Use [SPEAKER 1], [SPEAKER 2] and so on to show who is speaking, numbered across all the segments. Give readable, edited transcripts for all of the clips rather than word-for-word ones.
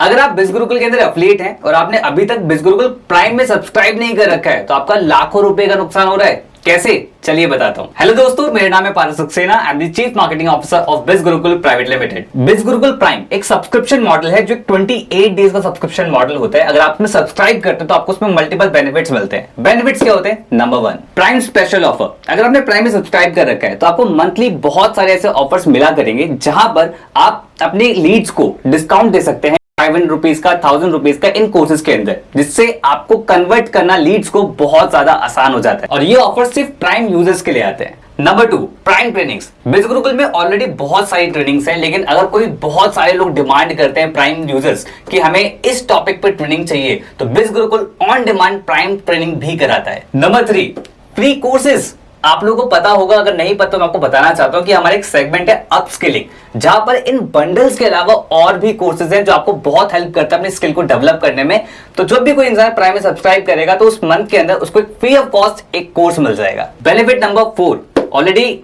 [SPEAKER 1] अगर आप बिज गुरुकुल के अंदर एफिलिएट हैं और आपने अभी तक बिज गुरुकुल प्राइम में सब्सक्राइब नहीं कर रखा है तो आपका लाखों रुपए का नुकसान हो रहा है। कैसे, चलिए बताता हूं। हेलो दोस्तों, मेरा नाम है Paras Saxena, I am the chief marketing officer of Biz Gurukul private limited. Biz Gurukul prime एक सब्सक्रिप्शन मॉडल है जो 28 डेज का सब्सक्रिप्शन मॉडल होता है। अगर आप इसमें सब्सक्राइब करते हैं तो आपको उसमें मल्टीपल बेनिफिट्स मिलते हैं। बेनिफिट्स क्या होते हैं? Number 1, prime special offer. अगर आपने प्राइम में सब्सक्राइब कर रखा है तो आपको मंथली बहुत सारे ऐसे ऑफर्स मिला करेंगे जहां पर आप अपने लीड्स को डिस्काउंट दे सकते हैं 500 रुपीज का, 1000 रुपीज का इन कोर्सेज के अंदर, जिससे आपको कन्वर्ट करना लीड्स को बहुत ज्यादा आसान हो जाता है। और ये ऑफर सिर्फ प्राइम यूजर्स के लिए आते हैं। Number 2, prime trainings. बिज गुरुकुल में ऑलरेडी बहुत सारी ट्रेनिंग्स हैं, लेकिन अगर कोई बहुत सारे लोग डिमांड करते हैं प्राइम यूजर्स कि हमें इस टॉपिक पर ट्रेनिंग चाहिए, तो बिज Gurukul on demand prime training भी कराता है। Number 3, free courses. आप लोगों को पता होगा, अगर नहीं पता तो मैं आपको बताना चाहता हूं कि हमारा एक सेगमेंट है अपस्किलिंग, जहां पर इन बंडल्स के अलावा और भी कोर्सेज हैं जो आपको बहुत हेल्प करता है अपनी स्किल को डेवलप करने में। तो जब भी कोई इंसान प्राइम में सब्सक्राइब करेगा तो उस मंथ के अंदर उसको फ्री ऑफ कॉस्ट एक कोर्स मिल जाएगा। बेनिफिट नंबर 4, ऑलरेडी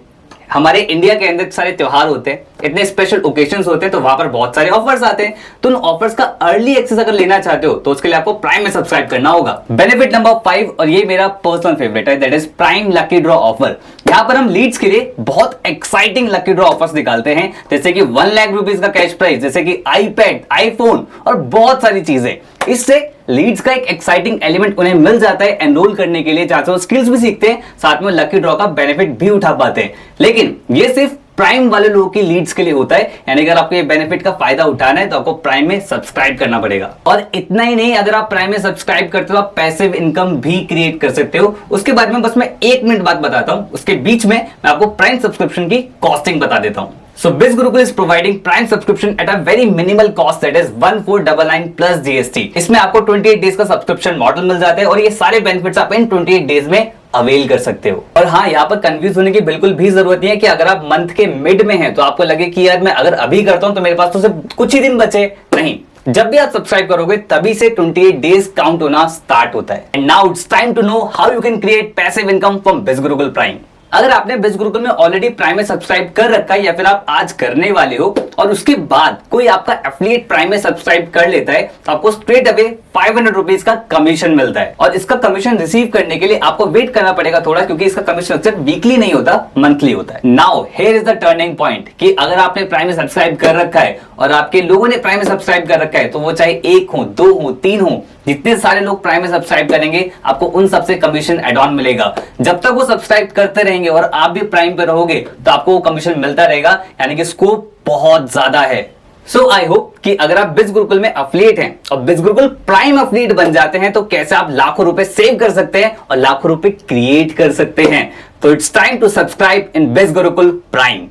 [SPEAKER 1] हमारे इंडिया के अंदर सारे त्योहार होते हैं, इतने स्पेशल ओकेशंस होते हैं, तो वहां पर बहुत सारे ऑफर्स आते हैं। तो उन ऑफर्स का अर्ली एक्सेस अगर लेना चाहते हो तो उसके लिए आपको प्राइम में सब्सक्राइब करना होगा। बेनिफिट नंबर 5, और ये मेरा पर्सनल फेवरेट है, that is prime lucky draw offer. यहां पर हम लीड्स के लिए बहुत एक्साइटिंग लकी ड्रॉ ऑफर्स निकालते हैं, जैसे कि 1 लाख रुपीज का कैश प्राइज, जैसे कि आईपैड, आईफोन और बहुत सारी चीजें। इससे लीड्स का एक एक्साइटिंग एलिमेंट उन्हें मिल जाता है एनरोल करने के लिए, जहां से वो स्किल्स भी सीखते हैं, साथ में लकी ड्रॉ का बेनिफिट भी उठा पाते हैं। लेकिन ये सिर्फ प्राइम वाले लोगों की लीड्स के लिए होता है, यानी अगर आपको ये बेनिफिट का फायदा उठाना है तो आपको प्राइम में सब्सक्राइब करना पड़ेगा। और इतना ही नहीं, अगर आप प्राइम में सब्सक्राइब करते हो आप पैसिव इनकम भी क्रिएट कर सकते हो। उसके बारे में बस मैं 1 मिनट बाद बताता हूं, उसके बीच में मैं आपको प्राइम सब्सक्रिप्शन की कॉस्टिंग बता देता हूं। So Biz Gurukul is providing Prime subscription at a very minimal cost, that is 1499 plus GST। इसमें आपको 28 डेज का सब्सक्रिप्शन मॉडल मिल जाता है और ये सारे बेनिफिट्स आप इन 28 डेज में अवेल कर सकते हो। और हाँ, यहाँ पर कंफ्यूज होने की बिल्कुल भी जरूरत नहीं है कि अगर आप मंथ के मिड में हैं तो आपको लगे कि यार मैं अगर अभी करता हूं तो मेरे पास तो सिर्फ कुछ ही दिन बचे। नहीं, जब भी आप सब्सक्राइब करोगे तभी से 28 डेज काउंट होना स्टार्ट होता है। And now it's time to know how you can create passive income from Biz Gurukul prime. अगर आपने बिज गुरुकुल में ऑलरेडी प्राइम में सब्सक्राइब कर रखा है या फिर आप आज करने वाले हो और उसके बाद कोई आपका एफिलिएट प्राइम में सब्सक्राइब कर लेता है तो आपको स्ट्रेट अवे 500 रुपीज का कमीशन मिलता है। और इसका कमीशन रिसीव करने के लिए आपको वेट करना पड़ेगा थोड़ा, क्योंकि इसका कमीशन अक्सर वीकली नहीं होता, मंथली होता है। Now here is the turning point कि अगर आपने प्राइम में सब्सक्राइब कर रखा है और आपके लोगों ने प्राइम में सब्सक्राइब कर रखा है, तो वो चाहे 1 हो, 2 हो, 3 हो, जितने सारे लोग प्राइम में सब्सक्राइब करेंगे आपको उन सबसे कमीशन एड ऑन मिलेगा। जब तक वो सब्सक्राइब करते रहेंगे और आप भी प्राइम पे रहोगे तो आपको वो कमीशन मिलता रहेगा, यानी कि स्कोप बहुत ज्यादा है। सो आई होप कि अगर आप बिज गुरुकुल में एफिलिएट हैं और बिज गुरुकुल प्राइम एफिलिएट बन जाते हैं तो कैसे आप लाखों रुपए सेव कर सकते हैं और लाखों रुपए क्रिएट कर सकते हैं। तो it's time to subscribe in Biz Gurukul prime.